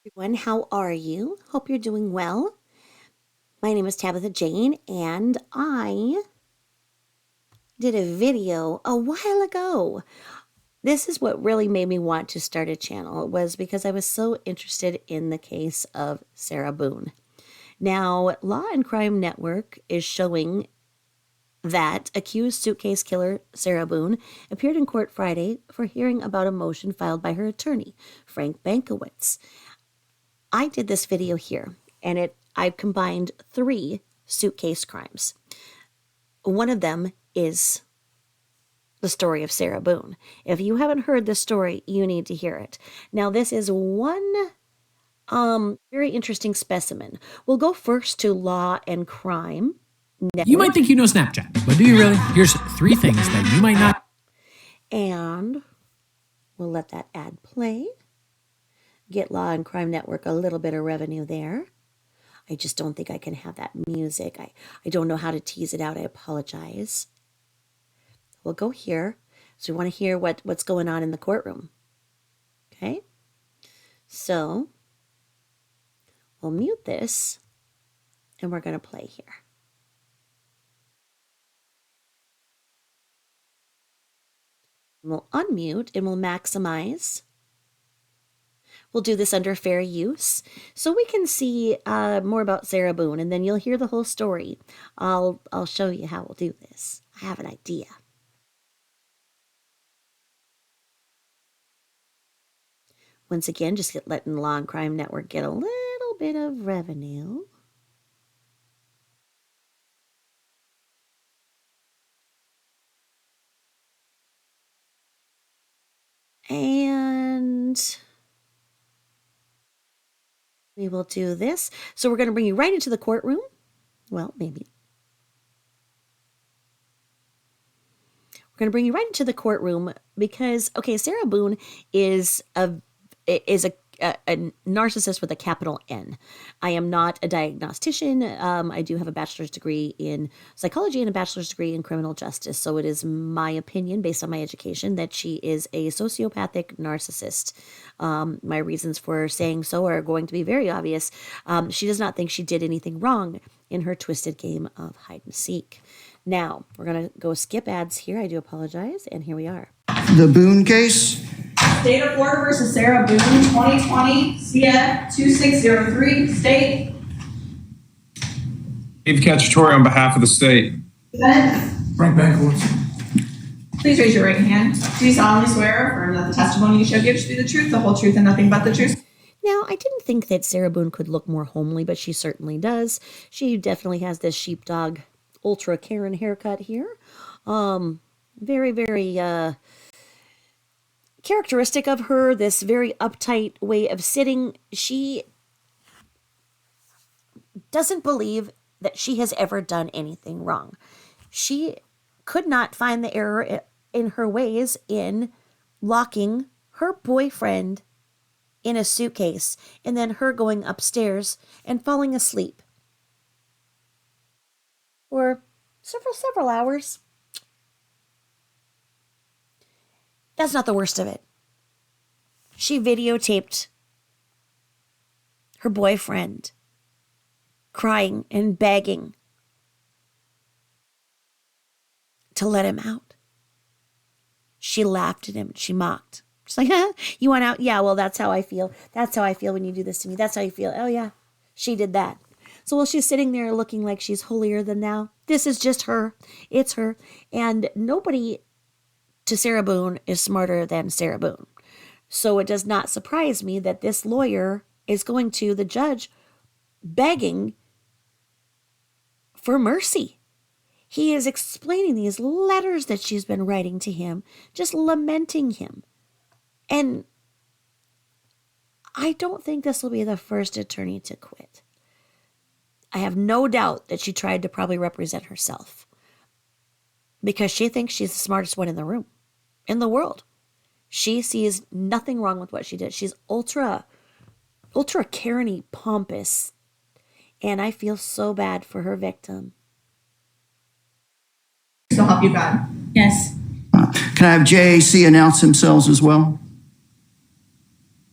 Everyone, how are you? Hope you're doing well. My name is Tabitha Jane, and I did a video a while ago. This is what really made me want to start a channel. It was because I was so interested in the case of Sarah Boone. Now, Law and Crime Network is showing that accused suitcase killer Sarah Boone appeared in court Friday for hearing about a motion filed by her attorney, Frank Bankowitz. I did this video here, and I've combined 3 suitcase crimes. One of them is the story of Sarah Boone. If you haven't heard this story, you need to hear it. Now, this is one very interesting specimen. We'll go first to Law and Crime Network. You might think you know Snapchat, but do you really? Here's 3 things that you might not. And we'll let that ad play. Get Law and Crime Network a little bit of revenue there. I just don't think I can have that music. I don't know how to tease it out. I apologize. We'll go here. So we want to hear what's going on in the courtroom. Okay? So we'll mute this, and we're going to play here. We'll unmute, and we'll maximize. We'll do this under fair use so we can see more about Sarah Boone, and then you'll hear the whole story. I'll show you how we'll do this. I have an idea. Once again, just letting Law and Crime Network get a little bit of revenue. And we will do this. So we're going to bring you right into the courtroom. Well, maybe. We're going to bring you right into the courtroom because, okay, Sarah Boone is a narcissist with a capital N. I am not a diagnostician. I do have a bachelor's degree in psychology and a bachelor's degree in criminal justice. So it is my opinion, based on my education, that she is a sociopathic narcissist. My reasons for saying so are going to be very obvious. She does not think she did anything wrong in her twisted game of hide and seek. Now, we're going to go skip ads here. I do apologize. And here we are. The Boone case. State of Florida versus Sarah Boone, 2020, CF 2603, state. Dave Cacciatore on behalf of the state. Defendant. Frank Bankowitz. Please raise your right hand. Do you solemnly swear or affirm that the testimony you shall give should be the truth, the whole truth, and nothing but the truth? Now, I didn't think that Sarah Boone could look more homely, but she certainly does. She definitely has this sheepdog, ultra Karen haircut here. Very, very characteristic of her, this very uptight way of sitting. She doesn't believe that she has ever done anything wrong. She could not find the error in her ways in locking her boyfriend in a suitcase and then her going upstairs and falling asleep for several hours. That's not the worst of it. She videotaped her boyfriend crying and begging to let him out. She laughed at him. She mocked. She's like, huh? You want out? Yeah, well, that's how I feel. That's how I feel when you do this to me. That's how you feel. Oh, yeah, she did that. So while she's sitting there looking like she's holier than thou, this is just her. It's her. And nobody to Sarah Boone is smarter than Sarah Boone. So it does not surprise me that this lawyer is going to the judge begging for mercy. He is explaining these letters that she's been writing to him, just lamenting him. And I don't think this will be the first attorney to quit. I have no doubt that she tried to probably represent herself because she thinks she's the smartest one in the room, in the world. She sees nothing wrong with what she did. She's ultra Karen-y, pompous, and I feel so bad for her victim. So help you God. Yes. Can I have JAC announce themselves as well?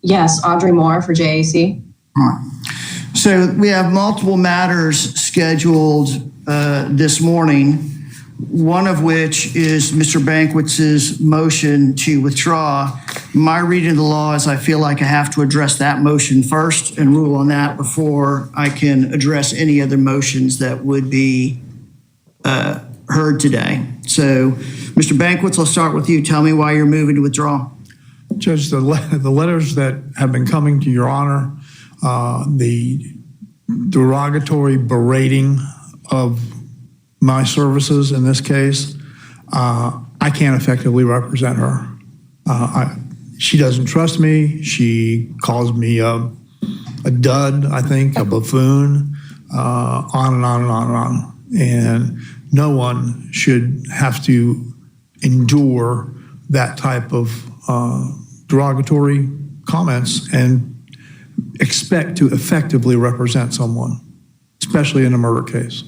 Yes, Audrey Moore for JAC. All right. So we have multiple matters scheduled this morning, one of which is Mr. Bankwitz's motion to withdraw. My reading of the law is I feel like I have to address that motion first and rule on that before I can address any other motions that would be heard today. So, Mr. Bankwitz, I'll start with you. Tell me why you're moving to withdraw. Judge, the letters that have been coming to your honor, the derogatory berating of my services in this case, I can't effectively represent her. She doesn't trust me. She calls me a dud, I think, a buffoon, on and on and on and on. And no one should have to endure that type of derogatory comments and expect to effectively represent someone, especially in a murder case.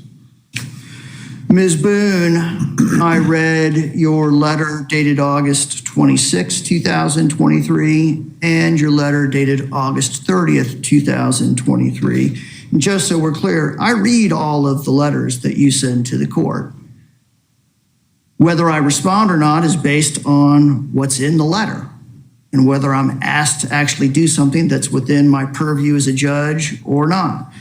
Ms. Boone, I read your letter dated August 26, 2023, and your letter dated August 30th, 2023. And just so we're clear, I read all of the letters that you send to the court. Whether I respond or not is based on what's in the letter and whether I'm asked to actually do something that's within my purview as a judge or not.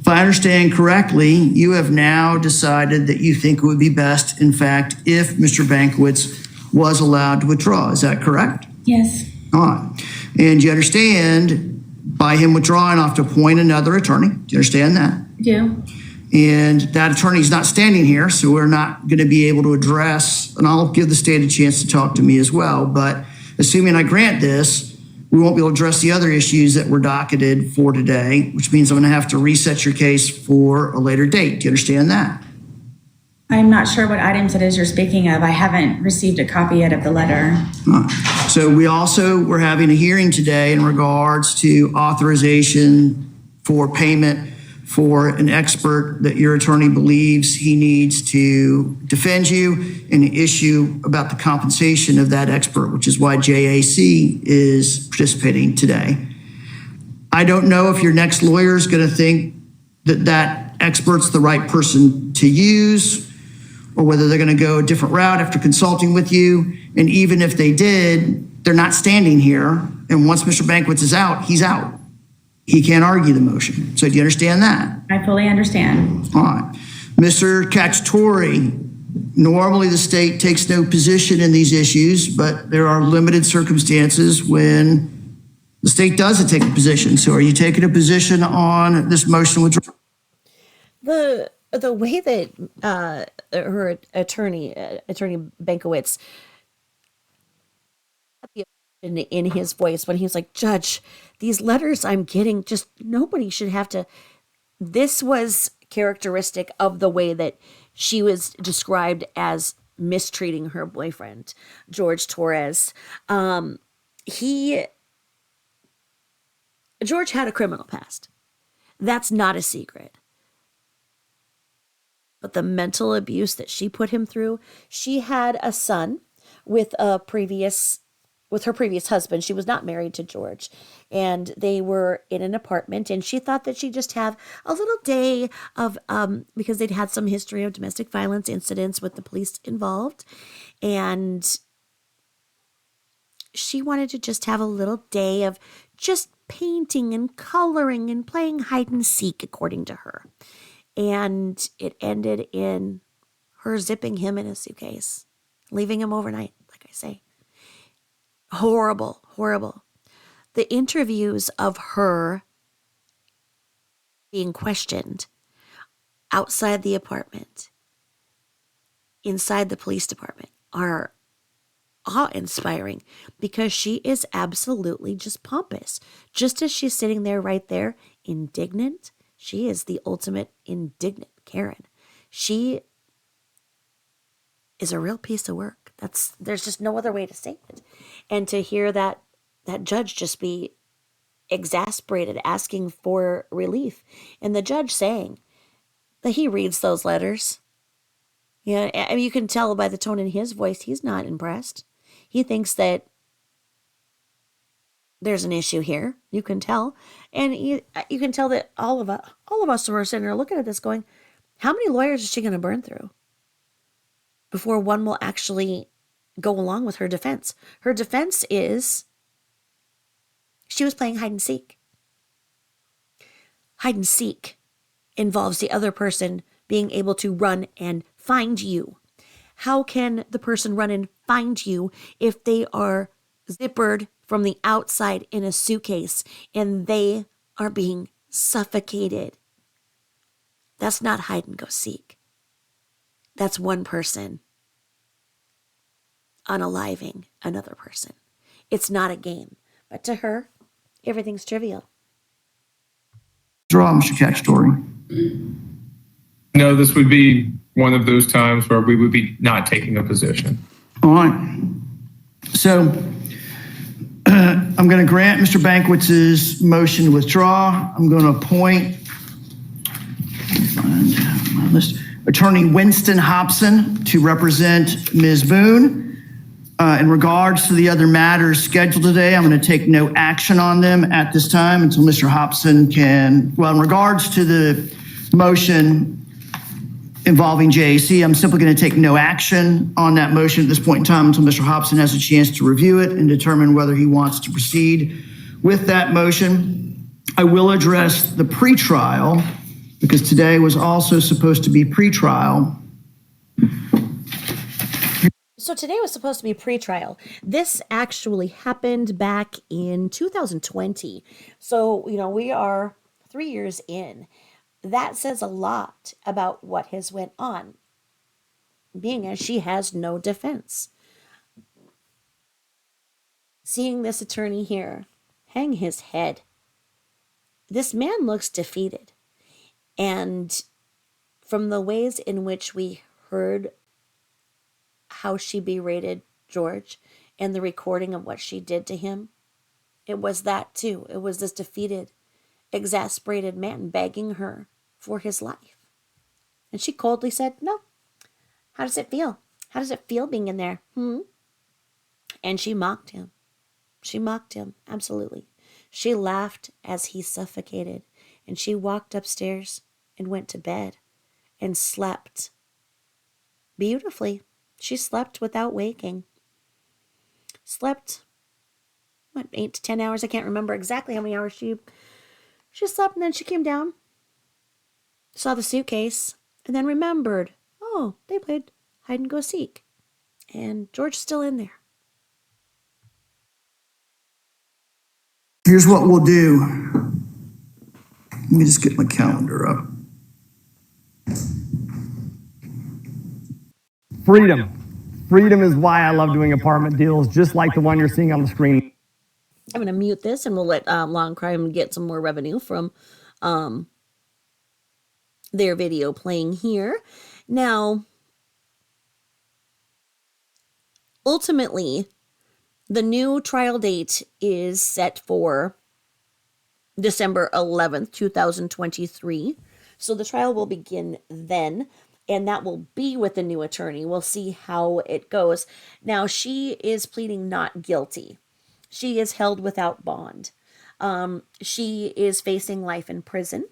If I understand correctly, you have now decided that you think it would be best, in fact, if Mr. Bankwitz was allowed to withdraw. Is that correct? Yes. All right. And you understand by him withdrawing, I have to appoint another attorney. Do you understand that? I do. And that attorney's not standing here, so we're not going to be able to address, and I'll give the state a chance to talk to me as well, but assuming I grant this, we won't be able to address the other issues that were docketed for today, which means I'm going to have to reset your case for a later date. Do you understand that? I'm not sure what items it is you're speaking of. I haven't received a copy yet of the letter. So we're having a hearing today in regards to authorization for payment for an expert that your attorney believes he needs to defend you and an issue about the compensation of that expert, which is why JAC is participating today. I don't know if your next lawyer is going to think that that expert's the right person to use, or whether they're going to go a different route after consulting with you. And even if they did, they're not standing here. And once Mr. Bankwitz is out, he's out. He can't argue the motion. So do you understand that? I fully understand. All right. Mr. Cacciatore, normally the state takes no position in these issues, but there are limited circumstances when the state doesn't take a position. So are you taking a position on this motion withdrawal? The way that her attorney Bankowitz, in his voice when he was like, Judge, these letters I'm getting, just nobody should have to. This was characteristic of the way that she was described as mistreating her boyfriend, George Torres. George had a criminal past. That's not a secret. But the mental abuse that she put him through, she had a son with her previous husband. She was not married to George, and they were in an apartment, and she thought that she'd just have a little day of, because they'd had some history of domestic violence incidents with the police involved, and she wanted to just have a little day of just painting and coloring and playing hide and seek, according to her. And it ended in her zipping him in a suitcase, leaving him overnight, like I say. Horrible, horrible. The interviews of her being questioned outside the apartment, inside the police department, are awe-inspiring because she is absolutely just pompous. Just as she's sitting there right there, indignant, she is the ultimate indignant Karen. She is a real piece of work. There's just no other way to say it. And to hear that judge just be exasperated, asking for relief, and the judge saying that he reads those letters. Yeah, I mean, you can tell by the tone in his voice, he's not impressed. He thinks that there's an issue here. You can tell. And you can tell that all of us who are sitting there looking at this going, how many lawyers is she going to burn through before one will actually go along with her defense? Her defense is she was playing hide and seek. Hide and seek involves the other person being able to run and find you. How can the person run and find you if they are zippered from the outside in a suitcase and they are being suffocated? That's not hide and go seek. That's one person unaliving another person. It's not a game. But to her, everything's trivial. Draw, Mr. Cacciatore. No, this would be one of those times where we would be not taking a position. All right. So I'm going to grant Mr. Bankwitz's motion to withdraw. I'm going to appoint Attorney Winston Hobson to represent Ms. Boone. In regards to the other matters scheduled today, I'm going to take no action on them at this time until Mr. Hobson can, well, in regards to the motion involving JAC, I'm simply going to take no action on that motion at this point in time until Mr. Hobson has a chance to review it and determine whether he wants to proceed with that motion. I will address the pretrial because today was also supposed to be pretrial. So today was supposed to be pretrial. This actually happened back in 2020. So, we are 3 years in. That says a lot about what has went on, being as she has no defense. Seeing this attorney here hang his head, this man looks defeated. And from the ways in which we heard how she berated George and the recording of what she did to him, it was that too. It was this defeated, exasperated man begging her for his life. And she coldly said, no. How does it feel? How does it feel being in there? And she mocked him. She mocked him, absolutely. She laughed as he suffocated, and she walked upstairs and went to bed and slept beautifully. She slept without waking. Slept, 8 to 10 hours? I can't remember exactly how many hours she slept, and then she came down, saw the suitcase, and then remembered, oh, they played hide and go seek. And George's still in there. Here's what we'll do. Let me just get my calendar up. Freedom. Freedom is why I love doing apartment deals, just like the one you're seeing on the screen. I'm going to mute this and we'll let Long Crime get some more revenue from their video playing here. Now, ultimately, the new trial date is set for December 11th, 2023. So the trial will begin then, and that will be with the new attorney. We'll see how it goes. Now, she is pleading not guilty. She is held without bond. She is facing life in prison.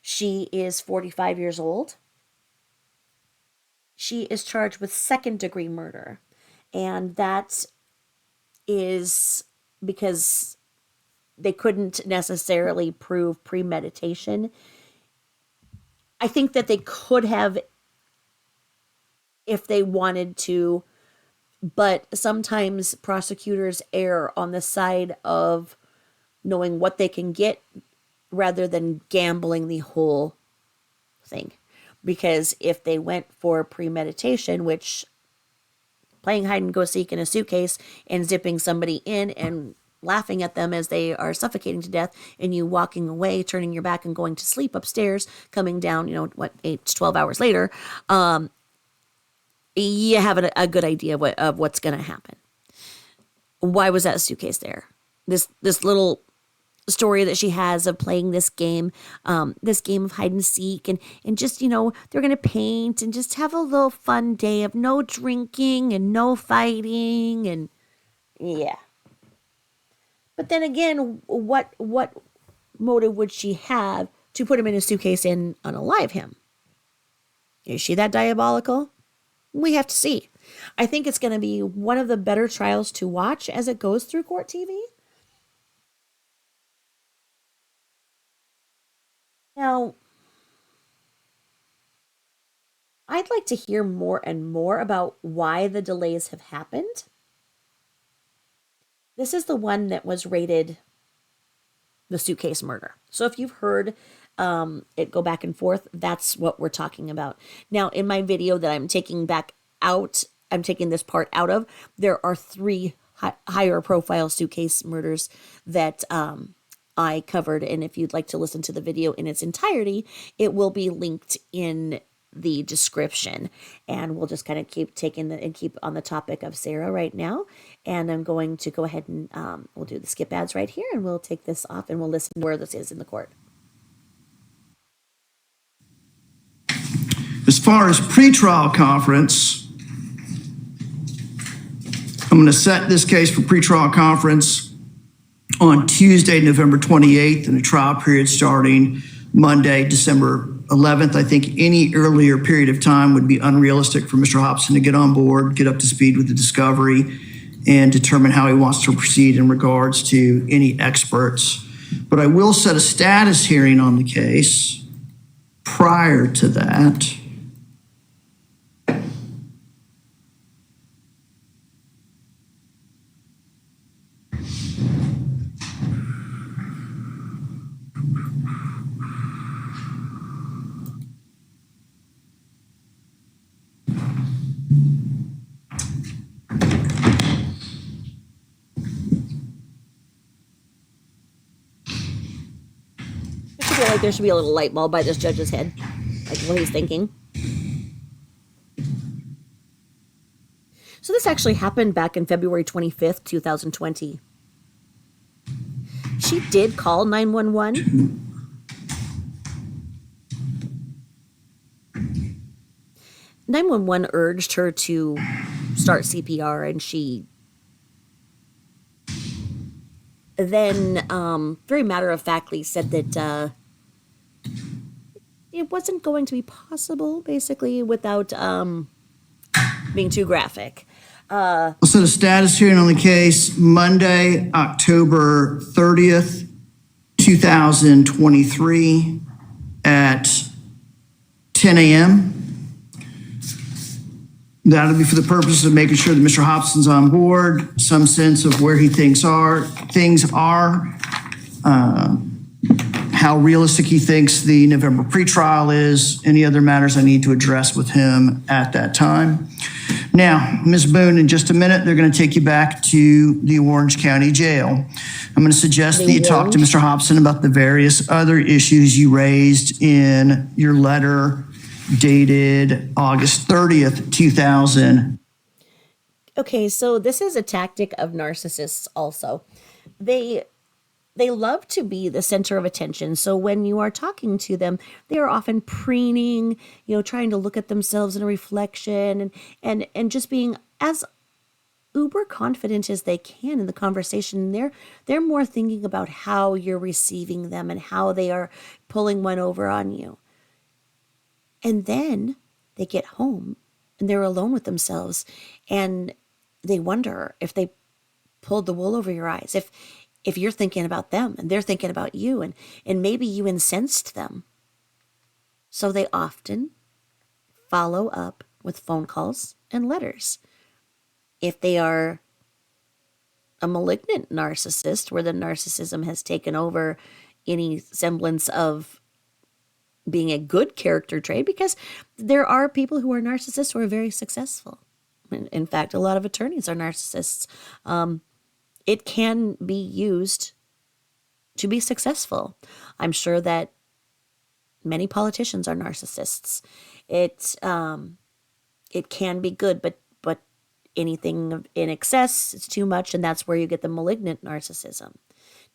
She is 45 years old. She is charged with second-degree murder. And that is because they couldn't necessarily prove premeditation. I think that they could have if they wanted to, but sometimes prosecutors err on the side of knowing what they can get rather than gambling the whole thing. Because if they went for premeditation, which playing hide and go seek in a suitcase and zipping somebody in and laughing at them as they are suffocating to death, and you walking away, turning your back and going to sleep upstairs, coming down, 8 to 12 hours later, you have a good idea of what's going to happen. Why was that suitcase there? This little story that she has of playing this game of hide and seek, and just, they're going to paint and just have a little fun day of no drinking and no fighting, and yeah. But then again, what motive would she have to put him in a suitcase and unalive him? Is she that diabolical? We have to see. I think it's going to be one of the better trials to watch as it goes through court TV. Now, I'd like to hear more and more about why the delays have happened. This is the one that was rated the suitcase murder. So if you've heard it go back and forth, that's what we're talking about. Now, in my video that I'm taking this part out of, there are 3 higher profile suitcase murders that I covered. And if you'd like to listen to the video in its entirety, it will be linked in the description. And we'll just kind of keep on the topic of Sarah right now. And I'm going to go ahead and we'll do the skip ads right here, and we'll take this off and we'll listen to where this is in the court. As far as pretrial conference, I'm going to set this case for pretrial conference on Tuesday, November 28th, and a trial period starting Monday, December 11th. I think any earlier period of time would be unrealistic for Mr. Hobson to get on board, get up to speed with the discovery, and determine how he wants to proceed in regards to any experts. But I will set a status hearing on the case prior to that. I feel like there should be a little light bulb by this judge's head, like what he's thinking. So this actually happened back in February 25th, 2020. She did call 911. 911 urged her to start CPR, and she then very matter-of-factly said that it wasn't going to be possible, basically, without being too graphic. I'll set a status hearing on the case Monday, October 30th, 2023 at 10 a.m. That'll be for the purpose of making sure that Mr. Hobson's on board, some sense of where he thinks things are, how realistic he thinks the November pretrial is, any other matters I need to address with him at that time. Now, Ms. Boone, in just a minute, they're going to take you back to the Orange County Jail. I'm going to suggest that you talk to Mr. Hobson about the various other issues you raised in your letter dated August 30th, 2000. Okay, so this is a tactic of narcissists also. They love to be the center of attention. So when you are talking to them, they are often preening, trying to look at themselves in a reflection and just being as uber confident as they can in the conversation. They're more thinking about how you're receiving them and how they are pulling one over on you. And then they get home and they're alone with themselves and they wonder if they pulled the wool over your eyes, if you're thinking about them and they're thinking about you, and maybe you incensed them. So they often follow up with phone calls and letters. If they are a malignant narcissist, where the narcissism has taken over any semblance of being a good character trait, because there are people who are narcissists who are very successful. In fact, a lot of attorneys are narcissists. It can be used to be successful. I'm sure that many politicians are narcissists. It can be good, but anything in excess is too much, and that's where you get the malignant narcissism.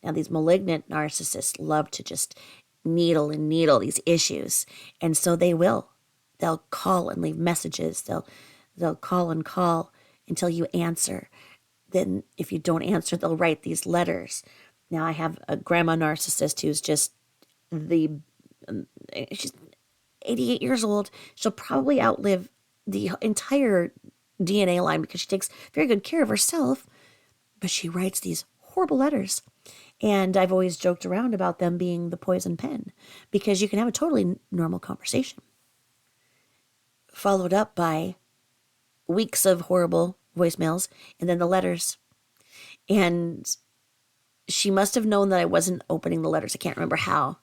Now, these malignant narcissists love to just needle these issues, and so they'll call and leave messages. They'll call and call until you answer. then if you don't answer, they'll write these letters. Now I have a grandma narcissist who's just she's 88 years old. She'll probably outlive the entire DNA line because she takes very good care of herself, but she writes these horrible letters. And I've always joked around about them being the poison pen, because you can have a totally normal conversation followed up by weeks of horrible voicemails and then the letters. And she must have known that I wasn't opening the letters. I can't remember how.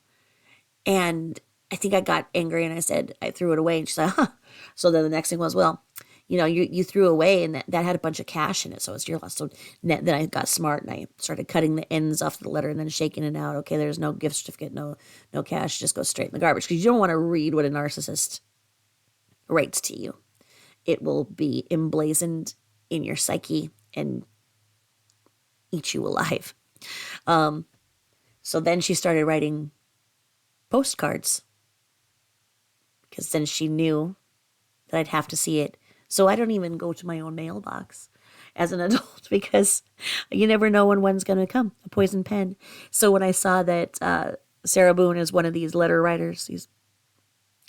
And I think I got angry and I threw it away. And she's like, huh. So then the next thing was, well, you threw away, and that had a bunch of cash in it, so it's your loss. So then I got smart and I started cutting the ends off the letter and then shaking it out. Okay, there's no gift certificate, no cash, just goes straight in the garbage, because you don't want to read what a narcissist writes to you. It will be emblazoned in your psyche and eat you alive. So then she started writing postcards, because then she knew that I'd have to see it. So I don't even go to my own mailbox as an adult, because you never know when one's going to come, a poison pen. So when I saw that Sarah Boone is one of these letter writers,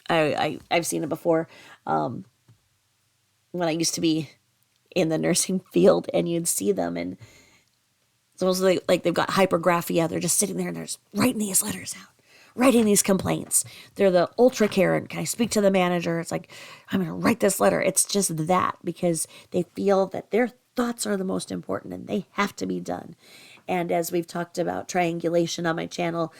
I've seen it before when I used to be in the nursing field, and you'd see them, and it's almost like they've got hypergraphia. They're just sitting there and they're just writing these letters out, writing these complaints. They're the ultra Karen. Can I speak to the manager? It's like, I'm going to write this letter. It's just that, because they feel that their thoughts are the most important and they have to be done. And as we've talked about triangulation on my channel,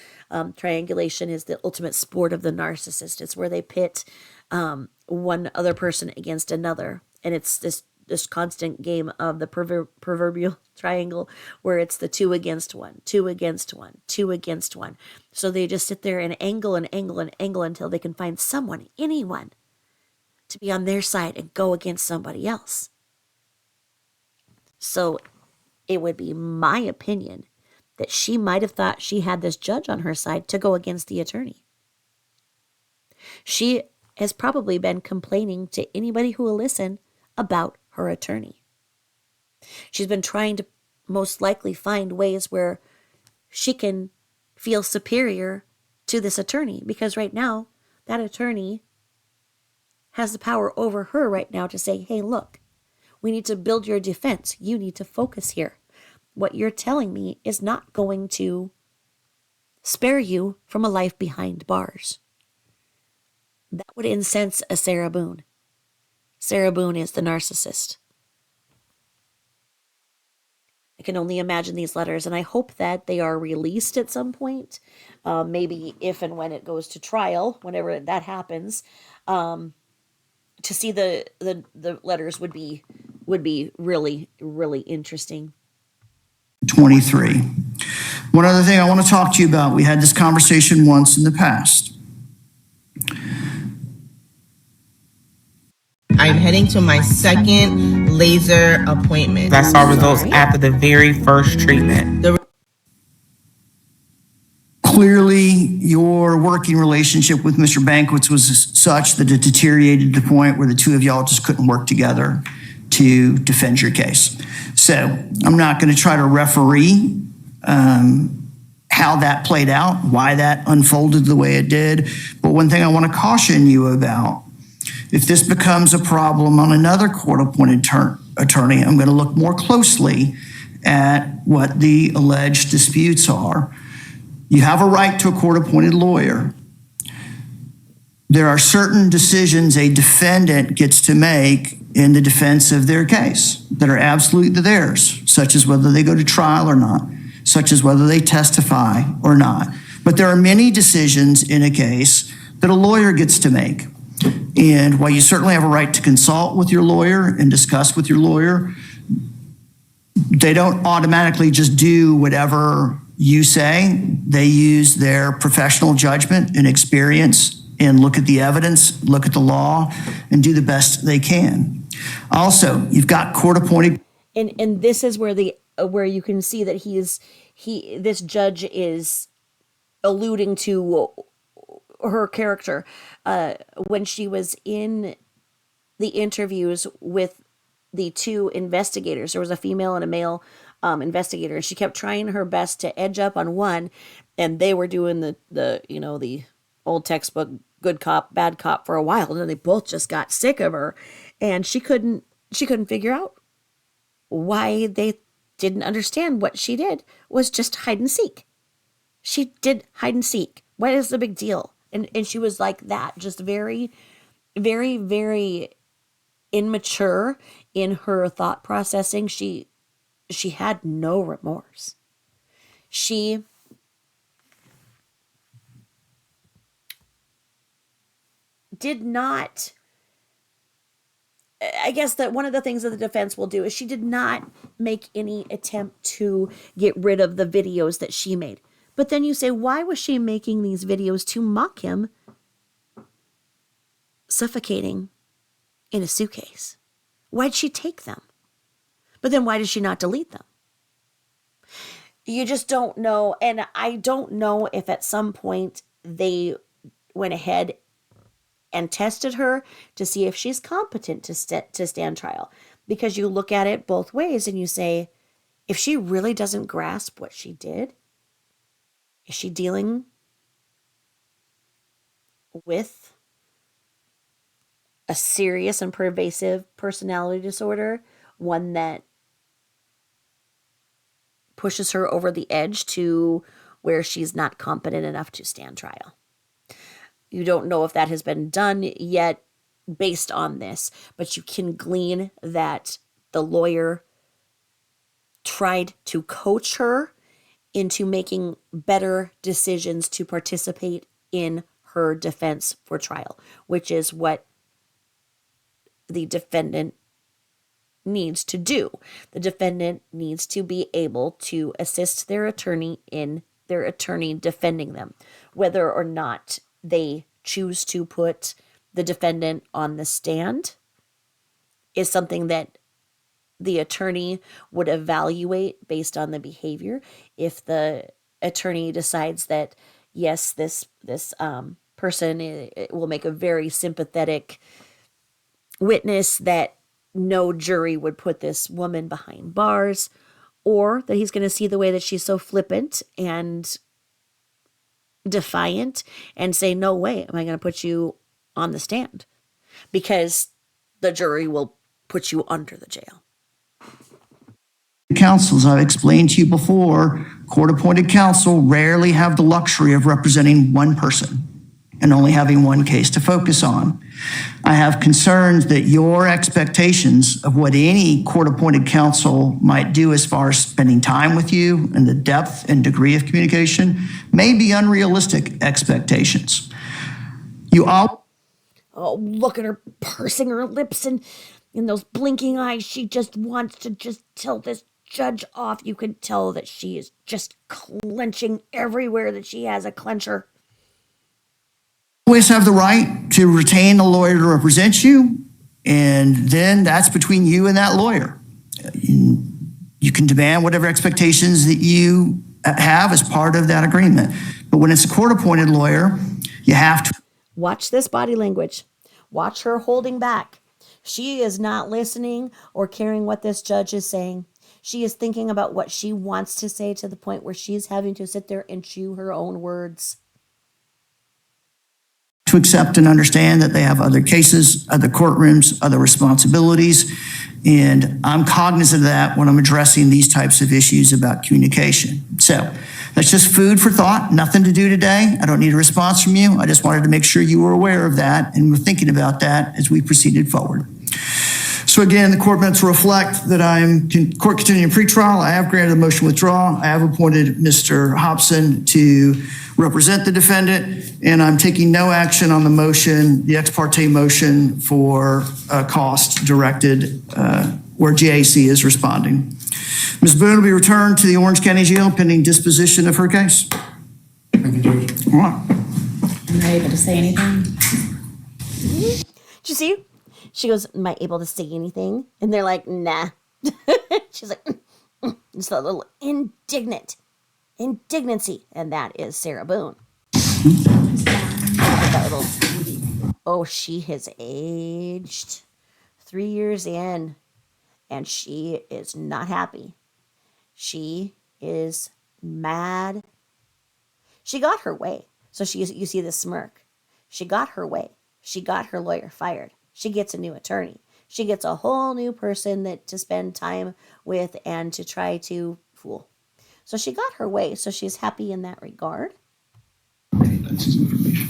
triangulation is the ultimate sport of the narcissist. It's where they pit one other person against another. And it's this constant game of the proverbial triangle, where it's the two against one, two against one, two against one. So they just sit there and angle and angle and angle until they can find someone, anyone, to be on their side and go against somebody else. So it would be my opinion that she might have thought she had this judge on her side to go against the attorney. She has probably been complaining to anybody who will listen about her attorney. She's been trying to most likely find ways where she can feel superior to this attorney, because right now that attorney has the power over her right now to say, hey, look, we need to build your defense. You need to focus here. What you're telling me is not going to spare you from a life behind bars. That would incense a Sarah Boone. Sarah Boone is the narcissist. I can only imagine these letters, and I hope that they are released at some point, maybe if and when it goes to trial, whenever that happens. To see the letters would be really, really interesting. 23. One other thing I want to talk to you about, we had this conversation once in the past. I'm heading to my second laser appointment. I saw results after the very first treatment. Clearly, your working relationship with Mr. Banquets was such that it deteriorated to the point where the two of y'all just couldn't work together to defend your case. So I'm not going to try to referee how that played out, why that unfolded the way it did. But one thing I want to caution you about, if this becomes a problem on another court-appointed attorney, I'm going to look more closely at what the alleged disputes are. You have a right to a court-appointed lawyer. There are certain decisions a defendant gets to make in the defense of their case that are absolutely theirs, such as whether they go to trial or not, such as whether they testify or not. But there are many decisions in a case that a lawyer gets to make. And while you certainly have a right to consult with your lawyer and discuss with your lawyer, they don't automatically just do whatever you say. They use their professional judgment and experience and look at the evidence, look at the law, and do the best they can. Also, you've got court-appointed. And this is where you can see that this judge is alluding to her character when she was in the interviews with the two investigators. There was a female and a male investigator, and she kept trying her best to edge up on one, and they were doing the old textbook good cop bad cop for a while, and then they both just got sick of her, and she couldn't figure out why they didn't understand what she did was just hide and seek. She did hide and seek. What is the big deal? And she was like that, just very, very, very immature in her thought processing. She had no remorse. She did not, I guess that one of the things that the defense will do is she did not make any attempt to get rid of the videos that she made. But then you say, why was she making these videos to mock him suffocating in a suitcase? Why'd she take them? But then why did she not delete them? You just don't know. And I don't know if at some point they went ahead and tested her to see if she's competent to stand trial. Because you look at it both ways and you say, if she really doesn't grasp what she did, is she dealing with a serious and pervasive personality disorder, one that pushes her over the edge to where she's not competent enough to stand trial? You don't know if that has been done yet based on this, but you can glean that the lawyer tried to coach her into making better decisions to participate in her defense for trial, which is what the defendant needs to do. The defendant needs to be able to assist their attorney in their attorney defending them, whether or not they choose to put the defendant on the stand is something that the attorney would evaluate based on the behavior. If the attorney decides that, yes, this person it will make a very sympathetic witness, that no jury would put this woman behind bars, or that he's going to see the way that she's so flippant and defiant and say, no way am I going to put you on the stand, because the jury will put you under the jail. Counsels, I've explained to you before, court-appointed counsel rarely have the luxury of representing one person and only having one case to focus on. I have concerns that your expectations of what any court-appointed counsel might do as far as spending time with you and the depth and degree of communication may be unrealistic expectations. You all... Oh, look at her pursing her lips and in those blinking eyes. She just wants to just tell this judge off. You can tell that she is just clenching everywhere that she has a clencher. Always have the right to retain a lawyer to represent you, and then that's between you and that lawyer. You can demand whatever expectations that you have as part of that agreement. But when it's a court-appointed lawyer, you have to... Watch this body language. Watch her holding back. She is not listening or caring what this judge is saying. She is thinking about what she wants to say, to the point where she's having to sit there and chew her own words. To accept and understand that they have other cases, other courtrooms, other responsibilities. And I'm cognizant of that when I'm addressing these types of issues about communication. So that's just food for thought, nothing to do today. I don't need a response from you. I just wanted to make sure you were aware of that and were thinking about that as we proceeded forward. So again, the court minutes reflect that I'm court continuing pretrial. I have granted a motion withdraw. I have appointed Mr. Hobson to represent the defendant, and I'm taking no action on the motion, the ex parte motion for cost directed where GAC is responding. Ms. Boone will be returned to the Orange County Jail pending disposition of her case. Thank you, Judge. All right. I'm not able to say anything. Did you see? She goes, am I able to say anything? And they're like, nah. She's like, just a little indignancy. And that is Sarah Boone. Oh, she has aged 3 years in. and she is not happy. She is mad. She got her way. So you see the smirk. She got her way. She got her lawyer fired. She gets a new attorney. She gets a whole new person to spend time with and to try to fool. So she got her way. So she's happy in that regard. That's his information.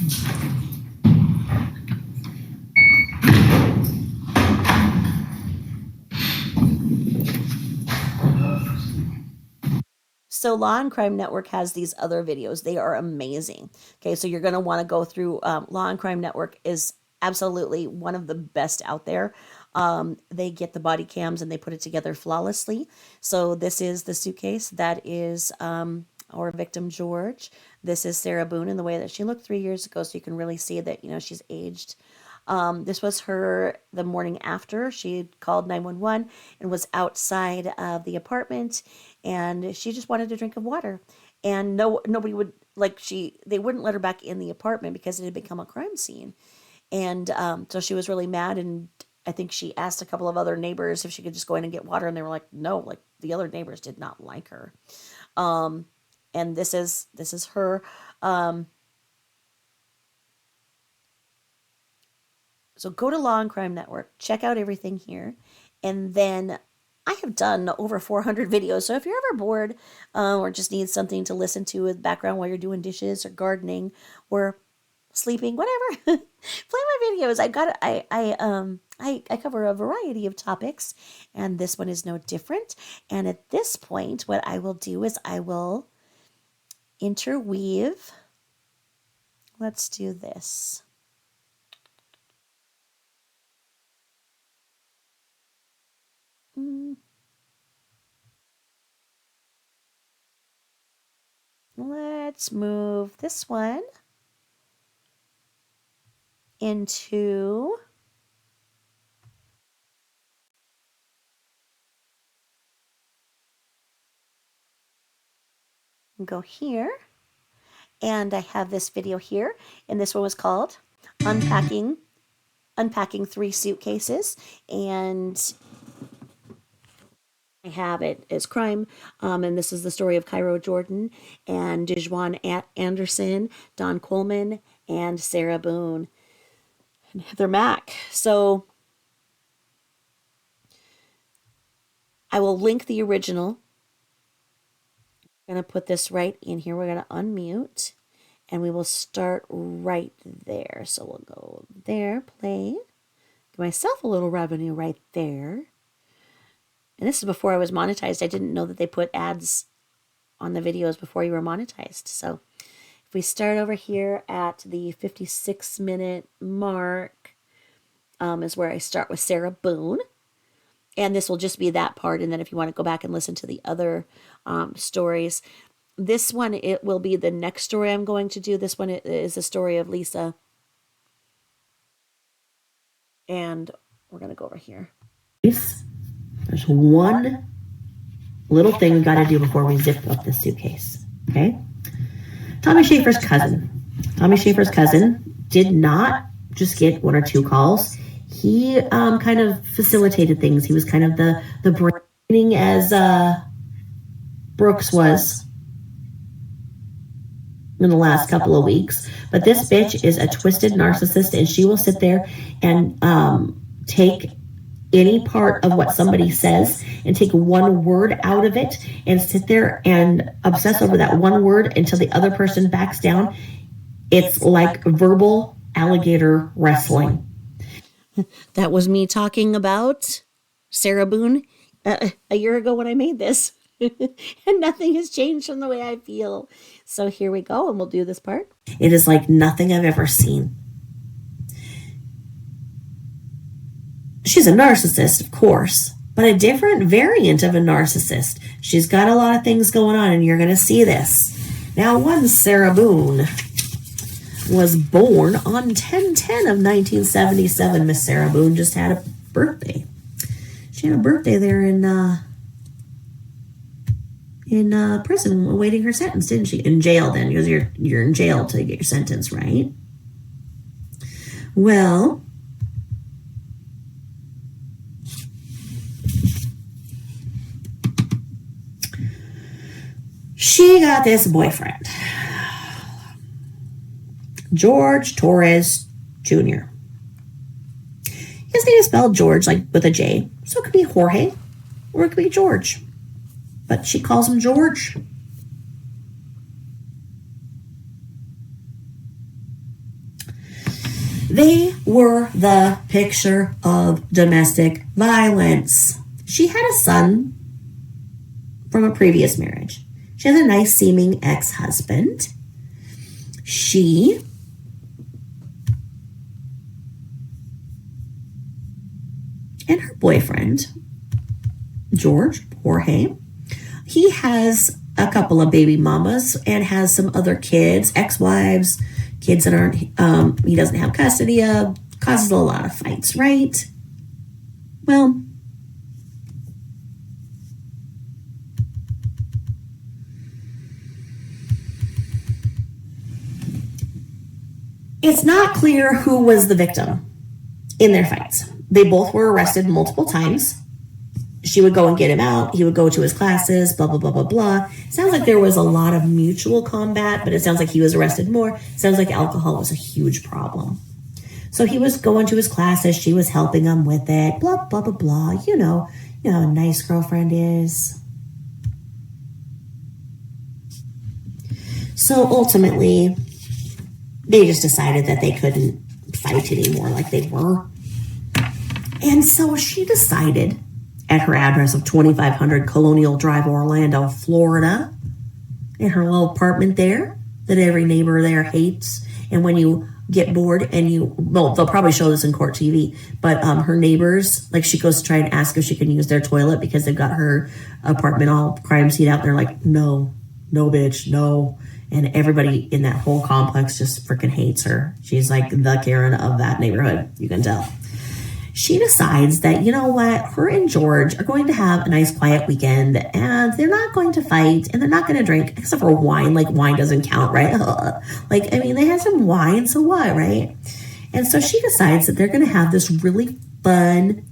So Law and Crime Network has these other videos. They are amazing. Okay, so you're going to want to go through. Law and Crime Network is absolutely one of the best out there. They get the body cams and they put it together flawlessly. So this is the suitcase. That is our victim, George. This is Sarah Boone in the way that she looked 3 years ago. So you can really see that, she's aged. This was her the morning after. She called 911 and was outside of the apartment, and she just wanted a drink of water. And nobody would, they wouldn't let her back in the apartment because it had become a crime scene. And so she was really mad, and I think she asked a couple of other neighbors if she could just go in and get water, and they were like, no, the other neighbors did not like her. And this is her. So go to Law and Crime Network, check out everything here, and then I have done over 400 videos. So if you're ever bored or just need something to listen to with background while you're doing dishes or gardening or sleeping, whatever, play my videos. I cover a variety of topics, and this one is no different. And at this point, what I will do is I will interweave. Let's do this. Let's move this one into go here. And I have this video here, and this one was called Unpacking 3 Suitcases. And I have it as crime, and this is the story of Cairo Jordan and Dejuan Anderson, Don Coleman, and Sarah Boone, and Heather Mack. So I will link the original. I'm going to put this right in here. We're going to unmute, and we will start right there. So we'll go there, play. Give myself a little revenue right there. And this is before I was monetized. I didn't know that they put ads on the videos before you were monetized. So if we start over here at the 56-minute mark, is where I start with Sarah Boone. And this will just be that part. And then if you want to go back and listen to the other stories, this one, it will be the next story I'm going to do. This one is the story of Lisa. And we're going to go over here. There's one little thing we got to do before we zip up this suitcase, okay? Tommy Schaefer's cousin. Tommy Schaefer's cousin did not just get 1 or 2 calls. He kind of facilitated things. He was kind of the braining as Brooks was in the last couple of weeks. But this bitch is a twisted narcissist, and she will sit there and take any part of what somebody says and take one word out of it and sit there and obsess over that one word until the other person backs down. It's like verbal alligator wrestling. That was me talking about Sarah Boone a year ago when I made this. And nothing has changed from the way I feel. So here we go, and we'll do this part. It is like nothing I've ever seen. She's a narcissist, of course, but a different variant of a narcissist. She's got a lot of things going on, and you're going to see this. Now, one Sarah Boone was born on 10/10 of 1977. Miss Sarah Boone just had a birthday. She had a birthday there in prison awaiting her sentence, didn't she? In jail then, because you're in jail till you get your sentence, right? Well, she got this boyfriend, George Torres Jr. His name is spelled George, like with a J, so it could be Jorge or it could be George. But she calls him George. They were the picture of domestic violence. She had a son from a previous marriage. She has a nice seeming ex-husband. She and her boyfriend, George, Jorge, he has a couple of baby mamas and has some other kids, ex-wives, kids that aren't, he doesn't have custody of, causes a lot of fights, right? Well, it's not clear who was the victim in their fights. They both were arrested multiple times. She would go and get him out. He would go to his classes, blah, blah, blah, blah, blah. It sounds like there was a lot of mutual combat, but it sounds like he was arrested more. It sounds like alcohol was a huge problem. So he was going to his classes. She was helping him with it, blah, blah, blah, blah. You know how a nice girlfriend is. So ultimately, they just decided that they couldn't fight anymore like they were. And so she decided at her address of 2500 Colonial Drive, Orlando, Florida, in her little apartment there that every neighbor there hates. And when you get bored and they'll probably show this in court TV, but her neighbors, like she goes to try and ask if she can use their toilet because they've got her apartment all crime scene out there, like, no, bitch, no. And everybody in that whole complex just freaking hates her. She's like the Karen of that neighborhood, you can tell. She decides that, you know what, her and George are going to have a nice quiet weekend and they're not going to fight and they're not going to drink except for wine. Like, wine doesn't count, right? Like, I mean, they had some wine, so what, right? And so she decides that they're going to have this really fun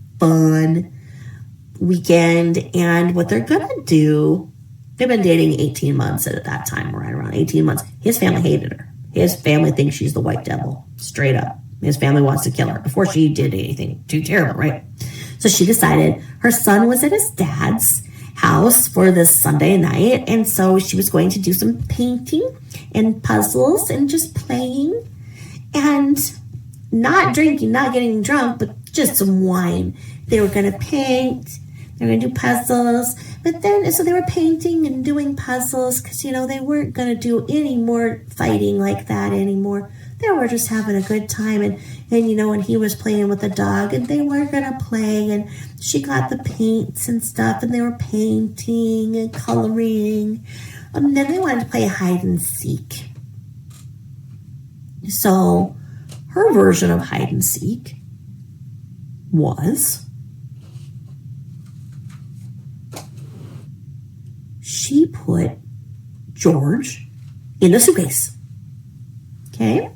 weekend. And what they're going to do, they've been dating 18 months at that time, right around 18 months. His family hated her. His family thinks she's the white devil, straight up. His family wants to kill her before she did anything too terrible, right? So she decided her son was at his dad's house for this Sunday night. And so she was going to do some painting and puzzles and just playing and not drinking, not getting drunk, but just some wine. They were going to paint. They were going to do puzzles. But then, so they were painting and doing puzzles because, they weren't going to do any more fighting like that anymore. They were just having a good time. And when he was playing with the dog and they were going to play and she got the paints and stuff and they were painting and coloring. And then they wanted to play hide and seek. So her version of hide and seek was she put George in the suitcase. Okay?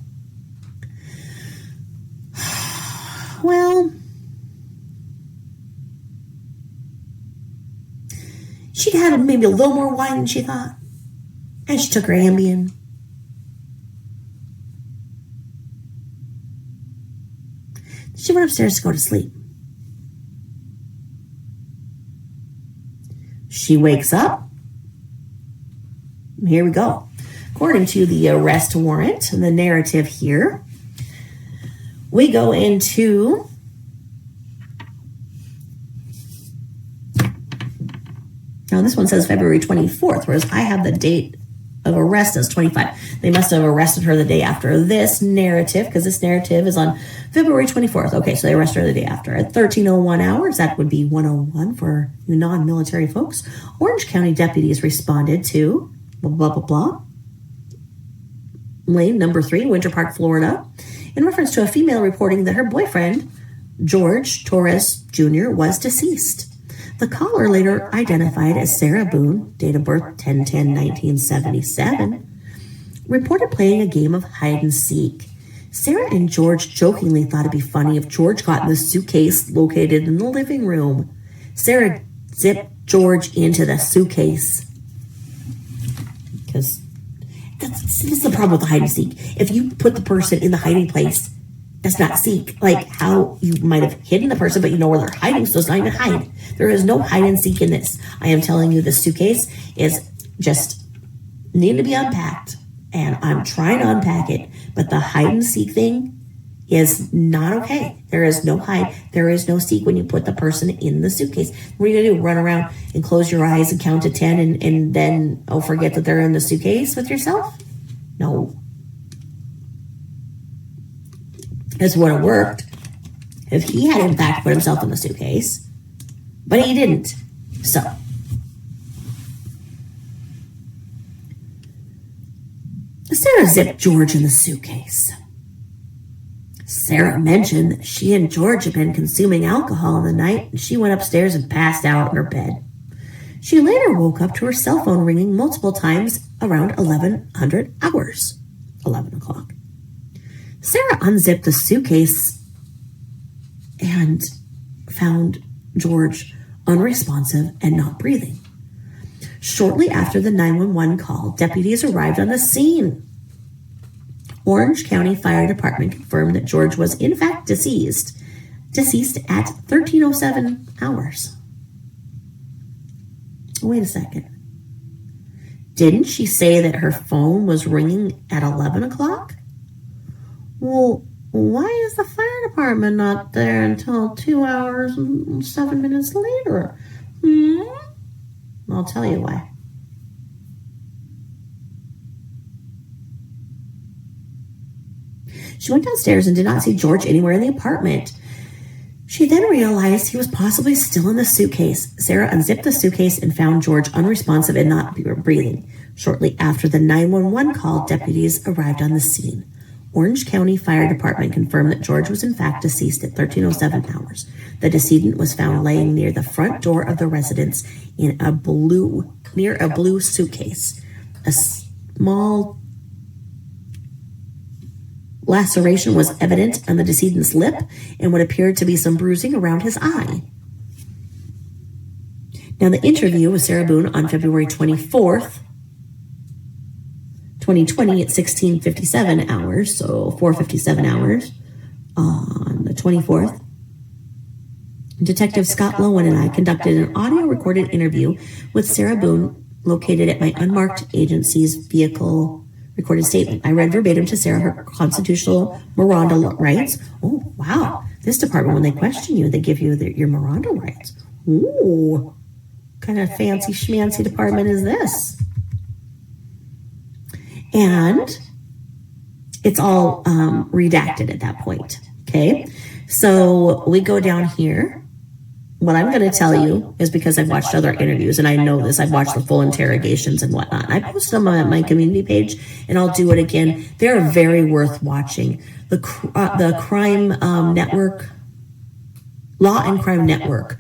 Well, she'd had maybe a little more wine than she thought. And she took her Ambien. She went upstairs to go to sleep. She wakes up. Here we go. According to the arrest warrant and the narrative here, we go into now this one says February 24th, whereas I have the date of arrest as 25. They must have arrested her the day after this narrative because this narrative is on February 24th. Okay, so they arrested her the day after. At 13:01 hours, that would be 1:01 for you non-military folks, Orange County deputies responded to blah, blah, blah, blah. Lane number 3, Winter Park, Florida, in reference to a female reporting that her boyfriend, George Torres Jr., was deceased. The caller, later identified as Sarah Boone, date of birth 10/10/1977, reported playing a game of hide and seek. Sarah and George jokingly thought it'd be funny if George got in the suitcase located in the living room. Sarah zipped George into the suitcase. Because this is the problem with the hide and seek. If you put the person in the hiding place, that's not seek. Like how you might have hidden the person, but you know where they're hiding, so it's not even hide. There is no hide and seek in this. I am telling you, the suitcase is just need to be unpacked, and I'm trying to unpack it, but the hide and seek thing is not okay. There is no hide. There is no seek when you put the person in the suitcase. What are you going to do? Run around and close your eyes and count to 10 and then, forget that they're in the suitcase with yourself? No. This would have worked if he had in fact put himself in the suitcase, but he didn't. So, Sarah zipped George in the suitcase. Sarah mentioned that she and George had been consuming alcohol in the night, and she went upstairs and passed out in her bed. She later woke up to her cell phone ringing multiple times around 1100 hours, 11 o'clock. Sarah unzipped the suitcase and found George unresponsive and not breathing. Shortly after the 911 call, deputies arrived on the scene. Orange County Fire Department confirmed that George was in fact deceased at 1307 hours. Wait a second. Didn't she say that her phone was ringing at 11 o'clock? Well, why is the fire department not there until 2 hours and 7 minutes later? I'll tell you why. She went downstairs and did not see George anywhere in the apartment. She then realized he was possibly still in the suitcase. Sarah unzipped the suitcase and found George unresponsive and not breathing. Shortly after the 911 call, deputies arrived on the scene. Orange County Fire Department confirmed that George was in fact deceased at 1307 hours. The decedent was found laying near the front door of the residence near a blue suitcase. A small laceration was evident on the decedent's lip and what appeared to be some bruising around his eye. Now, the interview with Sarah Boone on February 24th, 2020 at 16:57 hours, so 4:57 hours on the 24th, Detective Scott Lowen and I conducted an audio recorded interview with Sarah Boone located at my unmarked agency's vehicle recorded statement. I read verbatim to Sarah her constitutional Miranda rights. Oh, wow. This department, when they question you, they give you your Miranda rights. Ooh, what kind of fancy schmancy department is this? And it's all redacted at that point. Okay. So we go down here. What I'm going to tell you is because I've watched other interviews and I know this. I've watched the full interrogations and whatnot. And I posted them on my community page and I'll do it again. They're very worth watching. The Crime Network, Law and Crime Network,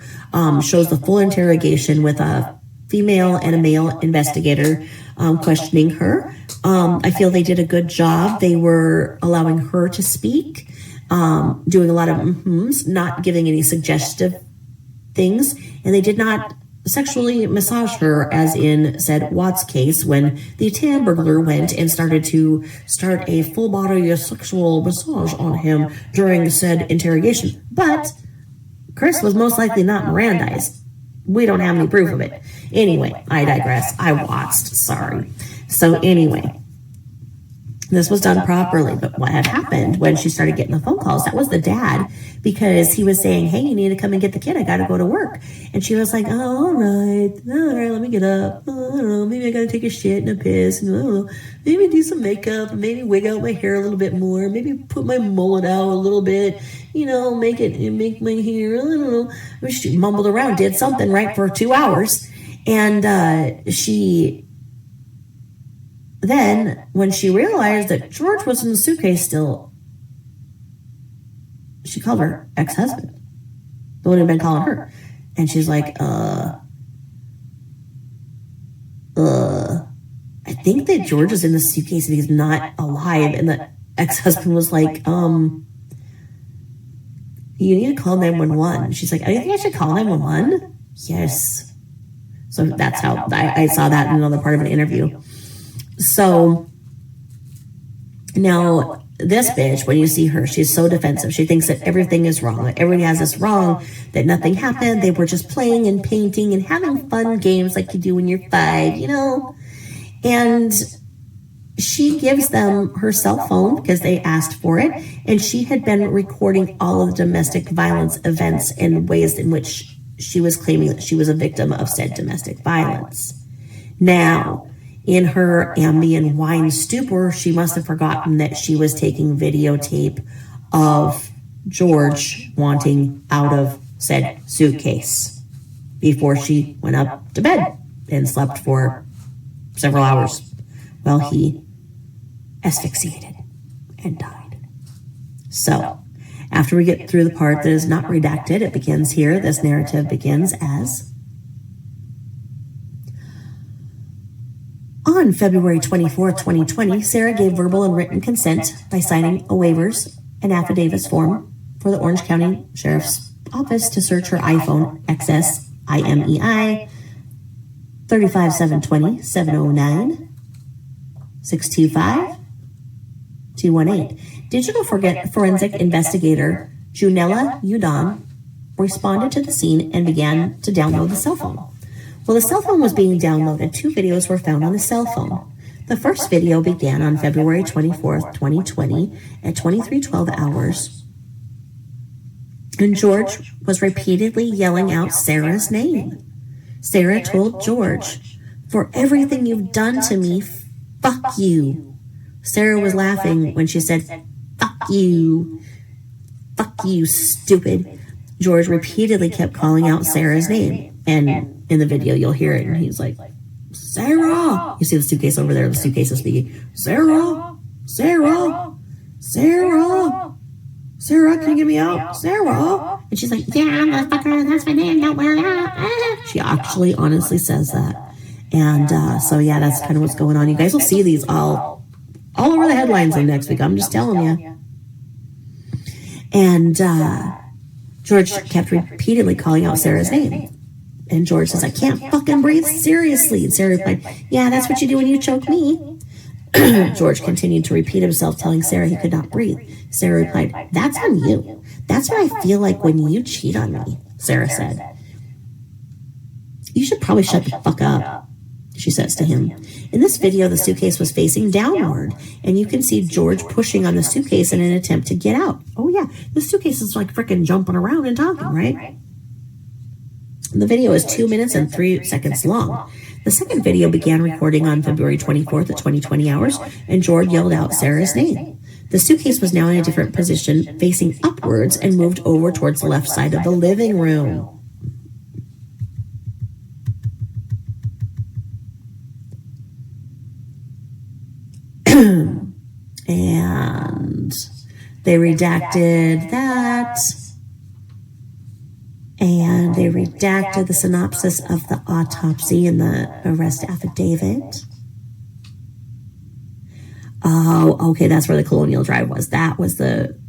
shows the full interrogation with a female and a male investigator questioning her. I feel they did a good job. They were allowing her to speak, doing a lot of not giving any suggestive things, and they did not sexually massage her, as in said Watts case when the Tamburglar went and started a full body sexual massage on him during said interrogation. But Chris was most likely not Mirandized. We don't have any proof of it. Anyway, I digress. I watched, sorry. So anyway, this was done properly, but what had happened when she started getting the phone calls, that was the dad, because he was saying, hey, you need to come and get the kid. I got to go to work. And she was like, oh, all right, let me get up. Oh, I don't know, maybe I got to take a shit and a piss. And, I don't know, maybe do some makeup, maybe wig out my hair a little bit more, maybe put my mullet out a little bit, make my hair, I don't know. She mumbled around, did something right for 2 hours. And then, when she realized that George was in the suitcase still, she called her ex-husband, the one who had been calling her. And she's like, I think that George is in the suitcase and he's not alive. And the ex-husband was like, you need to call 911. She's like, I think I should call 911? Yes. So that's how I saw that in another part of an interview. So now this bitch, when you see her, she's so defensive. She thinks that everything is wrong. Like everybody has this wrong, that nothing happened. They were just playing and painting and having fun games like you do when you're 5, you know? And she gives them her cell phone because they asked for it. And she had been recording all of the domestic violence events in ways in which she was claiming that she was a victim of said domestic violence. Now, in her Ambien wine stupor, she must have forgotten that she was taking videotape of George wanting out of said suitcase before she went up to bed and slept for several hours while he asphyxiated and died. So, after we get through the part that is not redacted, it begins here. This narrative begins as: on February 24th, 2020, Sarah gave verbal and written consent by signing a waivers and affidavits form for the Orange County Sheriff's Office to search her iPhone XS IMEI 35720 709 625 218. Digital forensic investigator Junella Udon responded to the scene and began to download the cell phone. While the cell phone was being downloaded, 2 videos were found on the cell phone. The first video began on February 24th, 2020 at 23:12 hours. And George was repeatedly yelling out Sarah's name. Sarah told George, "For everything you've done to me, fuck you." Sarah was laughing when she said, "Fuck you. Fuck you, stupid." George repeatedly kept calling out Sarah's name. And in the video, you'll hear it, and he's like, "Sarah!" You see the suitcase over there, the suitcase is speaking. "Sarah! Sarah! Sarah! Sarah, can you get me out? Sarah!" And she's like, "Yeah, motherfucker, that's my name, don't wear that." She actually honestly says that. And so, yeah, that's kind of what's going on. You guys will see these all over the headlines of next week. I'm just telling you. And George kept repeatedly calling out Sarah's name. And George says, "I can't fucking breathe, seriously." And Sarah replied, "Yeah, that's what you do when you choke me." George continued to repeat himself, telling Sarah he could not breathe. Sarah replied, "That's on you. That's what I feel like when you cheat on me," Sarah said. "You should probably shut the fuck up," she says to him. In this video, the suitcase was facing downward, and you can see George pushing on the suitcase in an attempt to get out. Oh yeah, the suitcase is like freaking jumping around and talking, right? The video is 2 minutes and 3 seconds long. The second video began recording on February 24th at 2020 hours, and George yelled out Sarah's name. The suitcase was now in a different position, facing upwards, and moved over towards the left side of the living room. And they redacted that. And they redacted the synopsis of the autopsy and the arrest affidavit. Oh, okay, that's where the Colonial Drive was. That was the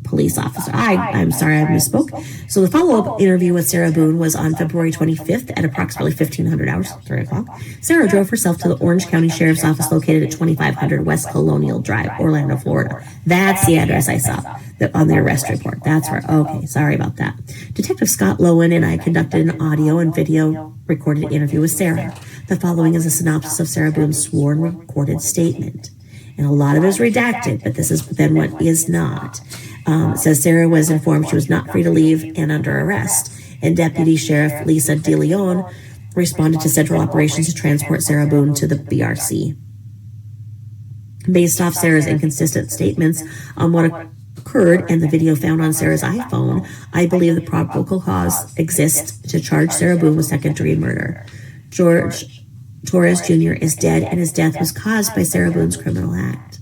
police officer. I'm sorry, I misspoke. So the follow-up interview with Sarah Boone was on February 25th at approximately 1500 hours, 3 o'clock. Sarah drove herself to the Orange County Sheriff's Office located at 2500 West Colonial Drive, Orlando, Florida. That's the address I saw on the arrest report. That's where, okay, sorry about that. Detective Scott Lowen and I conducted an audio and video recorded interview with Sarah. The following is a synopsis of Sarah Boone's sworn recorded statement. And a lot of it is redacted, but this is then what is not. It says Sarah was informed she was not free to leave and under arrest. And Deputy Sheriff Lisa DeLeon responded to Central Operations to transport Sarah Boone to the BRC. Based off Sarah's inconsistent statements on what occurred and the video found on Sarah's iPhone, I believe the probable cause exists to charge Sarah Boone with second-degree murder. George Torres Jr. is dead, and his death was caused by Sarah Boone's criminal act.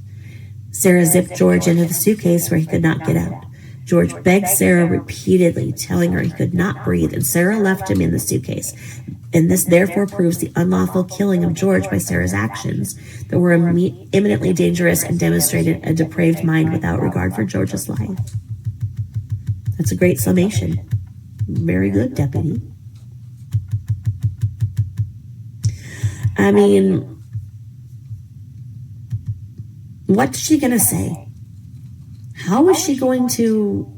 Sarah zipped George into the suitcase where he could not get out. George begged Sarah repeatedly, telling her he could not breathe, and Sarah left him in the suitcase. And this therefore proves the unlawful killing of George by Sarah's actions that were imminently dangerous and demonstrated a depraved mind without regard for George's life. That's a great summation. Very good, Deputy. I mean, What's she going to say? How is she going to...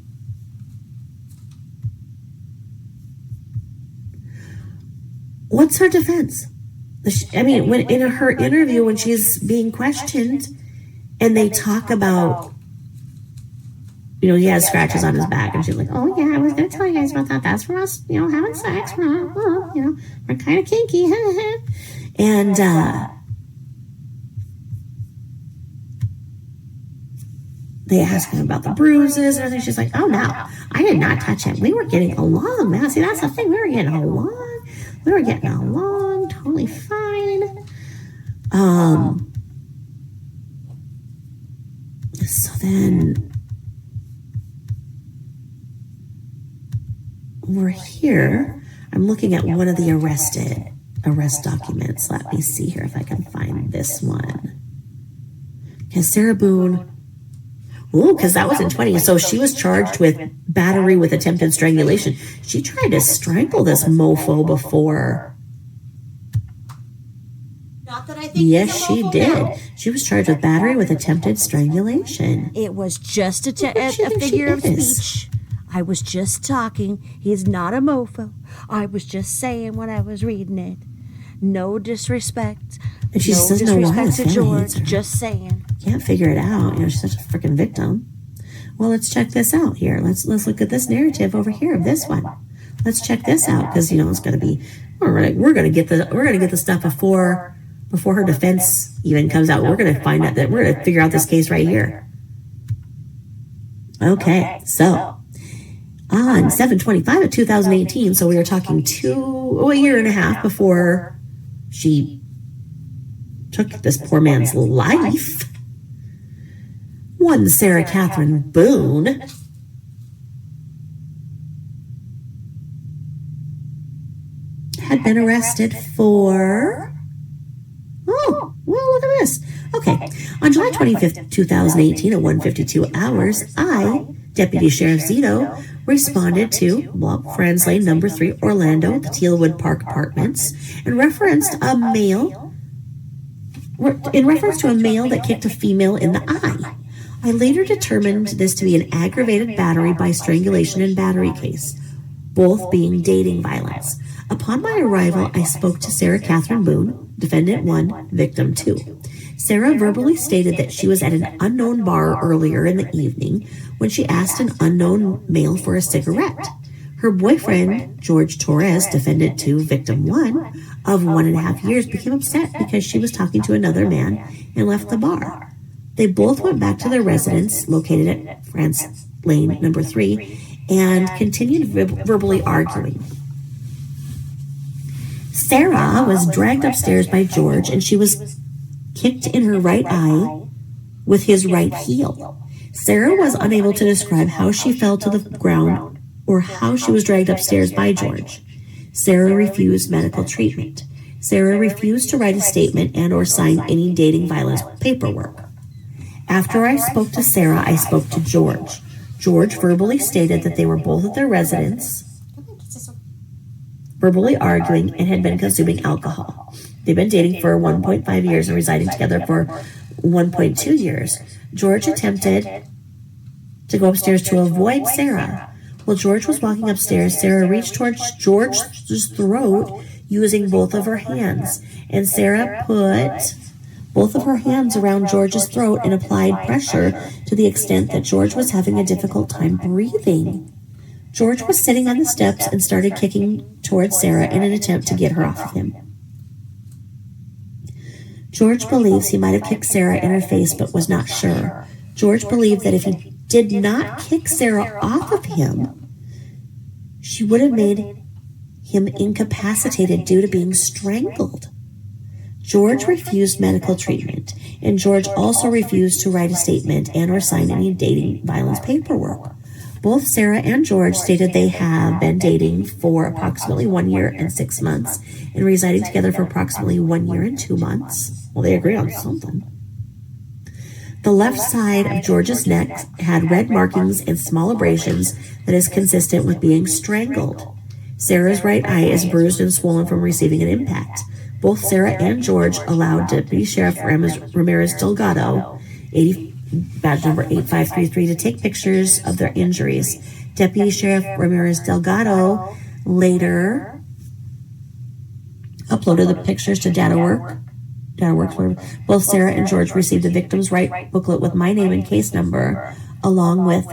What's her defense? I mean, when in her interview, when she's being questioned and they talk about, he has scratches on his back and she's like, oh yeah, I was going to tell you guys about that. That's for us, having sex. We're kind of kinky. And, they ask him about the bruises and everything. She's like, oh no, I did not touch him. We were getting along, man. See, that's the thing. We were getting along totally fine. So then over here, I'm looking at one of the arrest documents. Let me see here if I can find this one. Because Sarah Boone, because that was in 20. So she was charged with battery with attempted strangulation. She tried to strangle this mofo before. Not that I think yes, she did. Now. She was charged with battery with attempted strangulation. It was just a figure of speech. I was just talking. He's not a mofo. I was just saying when I was reading it. No disrespect. And she says no disrespect to George. Just saying. Can't figure it out. She's such a freaking victim. Well, let's check this out here. Let's look at this narrative over here of this one. Let's check this out because it's going to be we're going to get the stuff before her defense even comes out. We're going to find out that we're going to figure out this case right here. Okay, so on 7/25 of 2018, so we were talking a year and a half before she took this poor man's life. One Sarah Catherine Boone had been arrested for... Oh, well, look at this. Okay, on July 25th, 2018 at 1:52 hours, Deputy Sheriff Zito, responded to Friends Lane number 3, Orlando, the Tealwood Park Apartments, in reference to a male that kicked a female in the eye. I later determined this to be an aggravated battery by strangulation and battery case, both being dating violence. Upon my arrival, I spoke to Sarah Catherine Boone, defendant 1, victim 2. Sarah verbally stated that she was at an unknown bar earlier in the evening when she asked an unknown male for a cigarette. Her boyfriend, George Torres, defendant 2, victim 1, of 1.5 years, became upset because she was talking to another man and left the bar. They both went back to their residence located at France Lane number 3 and continued verbally arguing. Sarah was dragged upstairs by George and she was kicked in her right eye with his right heel. Sarah was unable to describe how she fell to the ground or how she was dragged upstairs by George. Sarah refused medical treatment. Sarah refused to write a statement and or sign any dating violence paperwork. After I spoke to Sarah, I spoke to George. George verbally stated that they were both at their residence, verbally arguing, and had been consuming alcohol. They've been dating for 1.5 years and residing together for 1.2 years. George attempted to go upstairs to avoid Sarah. While George was walking upstairs, Sarah reached towards George's throat using both of her hands, and Sarah put both of her hands around George's throat and applied pressure to the extent that George was having a difficult time breathing. George was sitting on the steps and started kicking towards Sarah in an attempt to get her off of him. George believes he might have kicked Sarah in her face but was not sure. George believed that if he did not kick Sarah off of him, she would have made him incapacitated due to being strangled. George refused medical treatment, and George also refused to write a statement and or sign any dating violence paperwork. Both Sarah and George stated they have been dating for approximately 1 year and 6 months and residing together for approximately 1 year and 2 months. Well, they agreed on something. The left side of George's neck had red markings and small abrasions that is consistent with being strangled. Sarah's right eye is bruised and swollen from receiving an impact. Both Sarah and George allowed Deputy Sheriff Ramirez Delgado badge number 8533, to take pictures of their injuries. Deputy Sheriff Ramirez Delgado later uploaded the pictures to DataWorks. Both Sarah and George received a victim's right booklet with my name and case number, along with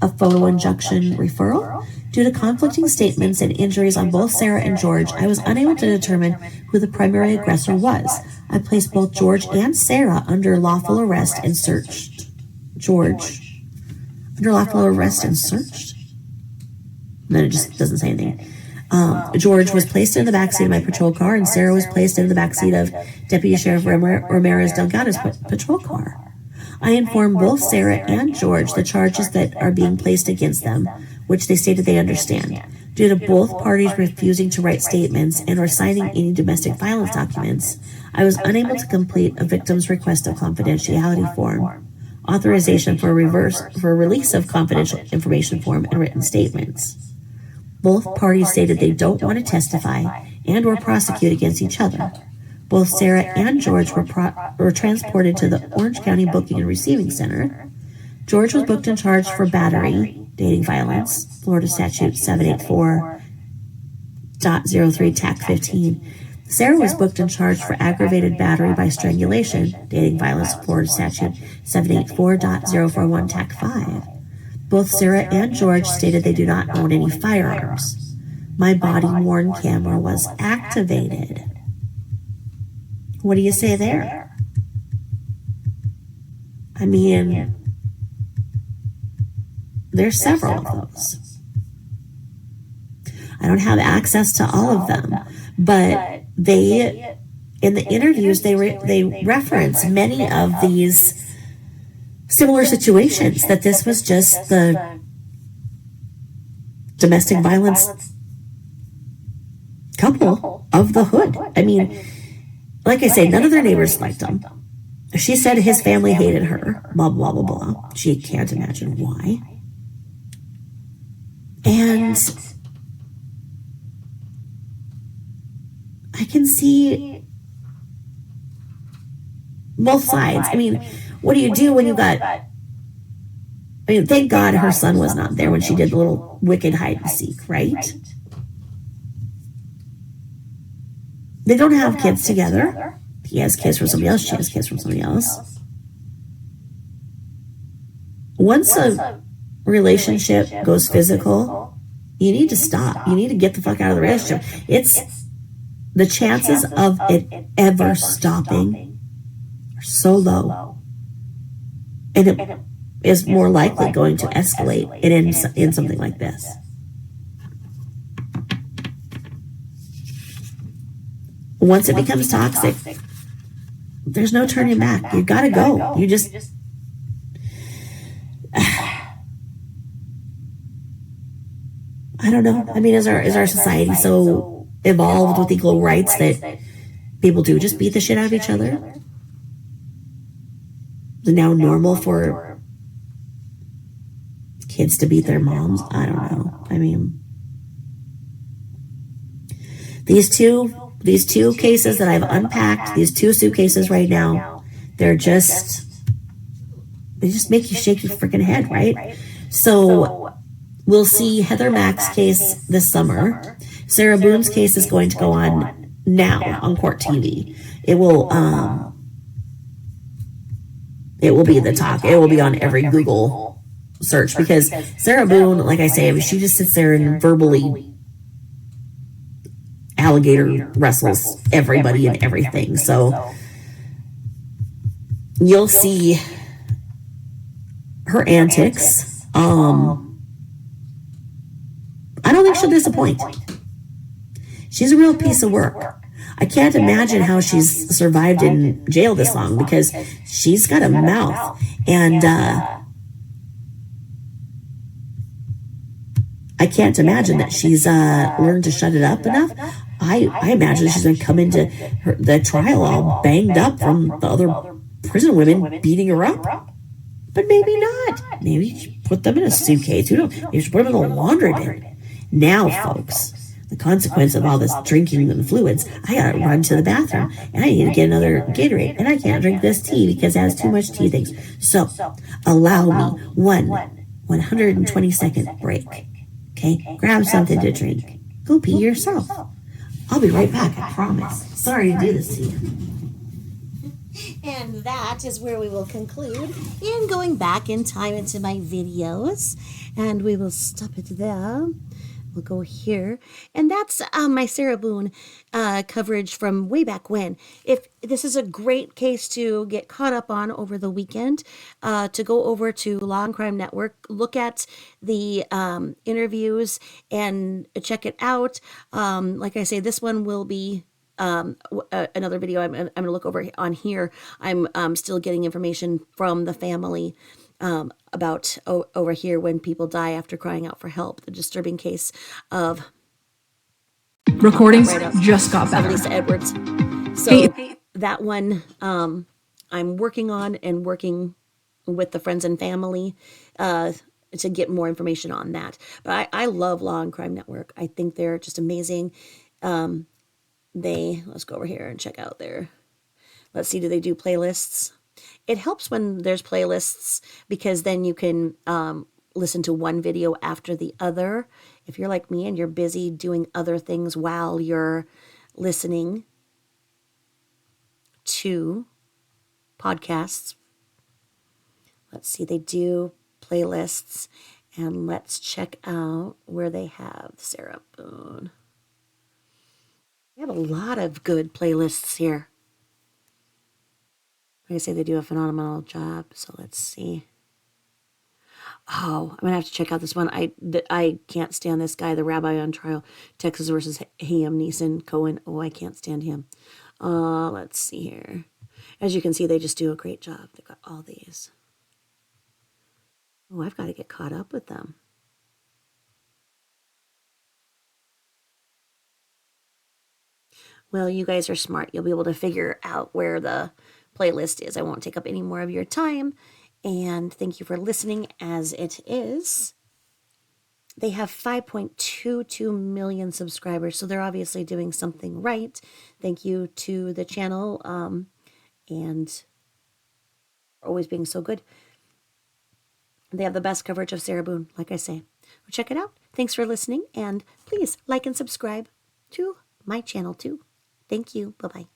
a photo injunction referral. Due to conflicting statements and injuries on both Sarah and George, I was unable to determine who the primary aggressor was. I placed both George and Sarah under lawful arrest and searched. George under lawful arrest and searched? And then it just doesn't say anything. George was placed in the backseat of my patrol car, and Sarah was placed in the backseat of Deputy Sheriff Ramirez Delgado's patrol car. I informed both Sarah and George the charges that are being placed against them, which they stated they understand. Due to both parties refusing to write statements and or signing any domestic violence documents, I was unable to complete a victim's request of confidentiality form, authorization for release of confidential information form, and written statements. Both parties stated they don't want to testify and or prosecute against each other. Both Sarah and George were transported to the Orange County Booking and Receiving Center. George was booked and charged for battery, dating violence, Florida Statute 784.03 TAC 15. Sarah was booked and charged for aggravated battery by strangulation, dating violence, Florida Statute 784.041 TAC 5. Both Sarah and George stated they do not own any firearms. My body-worn camera was activated. What do you say there? I mean, there's several of those. I don't have access to all of them, but they, in the interviews, they reference many of these similar situations, that this was just the domestic violence couple of the hood. I mean, like I say, none of their neighbors liked him. She said his family hated her, blah, blah, blah, blah. She can't imagine why. And I can see both sides. I mean, what do you do when you got... I mean, thank God her son was not there when she did the little wicked hide and seek, right? They don't have kids together. He has kids from somebody else. She has kids from somebody else. Once a relationship goes physical, you need to stop. You need to get the fuck out of the relationship. It's the chances of it ever stopping are so low. And it is more likely going to escalate and end in something like this. Once it becomes toxic, there's no turning back. You gotta go. You just... I don't know. I mean, is our society so evolved with equal rights that people do just beat the shit out of each other? Is it now normal for kids to beat their moms? I don't know. I mean, these two cases that I've unpacked, these two suitcases right now, they just make you shake your freaking head, right? So we'll see Heather Mack's case this summer. Sarah Boone's case is going to go on now on Court TV. It will be the talk. It will be on every Google search, because Sarah Boone, like I say, she just sits there and verbally alligator wrestles everybody and everything. So you'll see her antics. I don't think she'll disappoint. She's a real piece of work. I can't imagine how she's survived in jail this long, because she's got a mouth, and I can't imagine that she's learned to shut it up enough. I imagine she's going to come into the trial all banged up from the other prison women beating her up. But maybe not. Maybe she put them in a suitcase. Who knows? Maybe she put them in a laundry bin. Now, folks, the consequence of all this drinking the fluids, I gotta run to the bathroom and I need to get another Gatorade, and I can't drink this tea because it has too much tea things. So allow me 120-second break. Okay, grab something to drink. Go pee yourself. I'll be right back, I promise. Sorry to do this to you. And that is where we will conclude in going back in time into my videos. And we will stop it there. We'll go here. And that's my Sarah Boone coverage from way back when. If this is a great case to get caught up on over the weekend, to go over to Law and Crime Network, look at the interviews and check it out. Like I say, this one will be another video I'm going to look over on here. I'm still getting information from the family about over here when people die after crying out for help. The disturbing case of recordings just got better. Lisa Edwards. So that one I'm working on and working with the friends and family to get more information on that. But I love Law and Crime Network. I think they're just amazing. Let's go over here and check out their, let's see, do they do playlists? It helps when there's playlists because then you can listen to one video after the other. If you're like me and you're busy doing other things while you're listening to podcasts. Let's see, they do playlists, and let's check out where they have Sarah Boone. They have a lot of good playlists here. Like I say, they do a phenomenal job. So let's see. Oh, I'm going to have to check out this one. I can't stand this guy, the rabbi on trial, Texas versus Liam Neeson, Cohen. Oh, I can't stand him. Let's see here. As you can see, they just do a great job. They've got all these. Oh, I've got to get caught up with them. Well, you guys are smart. You'll be able to figure out where the playlist is. I won't take up any more of your time. And thank you for listening as it is. They have 5.22 million subscribers, so they're obviously doing something right. Thank you to the channel and for always being so good. They have the best coverage of Sarah Boone, like I say. Well, check it out. Thanks for listening, and please like and subscribe to my channel too. Thank you. Bye-bye.